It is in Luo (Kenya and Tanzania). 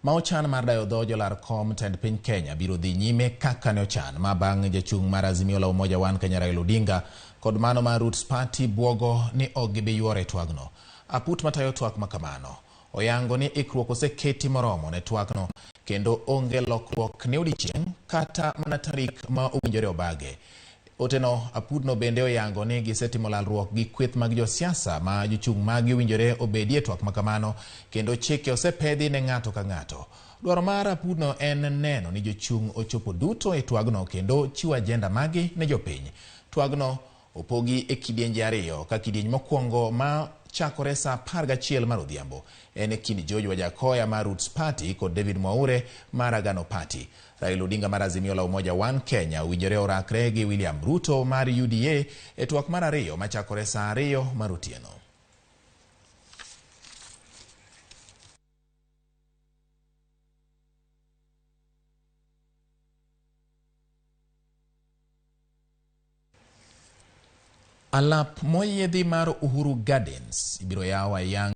ma ochan mar dayo dho Jolar kom tend piny Kenya biro dhi nyime kaka ne ochan ma bang' jachung' mar Azimio la Umoja One Kenya Ratil Odinga kod mano mar Roots Party buogo ni ok gibi yuoro e twagno. Aput matayo twak makamano oyango ni ikruok oseketi moromo ne twagno kendo onge lokruok ne odiechieng' kata mana tarik ma owinjore obage. Oteno apudno bende oyango ni gisetimo lalruok gi kweth mag josiasa ma jochung' magi owinjore obedie twak makamano kendo chike osepedhi ne ng'ato ka ng'ato. Dwaro mar apudno en neno ni jochung' ochopo duto e twagno kendo chiwo ajenda magi ne jopiny. Twagno opogi e kidienje ariyo, ka kidieny mokwongo ma chakore sa 11 mar odhiambo en kind George Wajakoya mar Roots Party kod David Mwaure mar Agano Party. Ratil Odinga mar Azimio la Umoja One Kenya owinjore orakre gi William Ruto mar UDA e twak mar ariyo ma chakore sa 2 mar otieno. Alap moyiedhi mar Uhuru Gardens ibiro yaw ayanga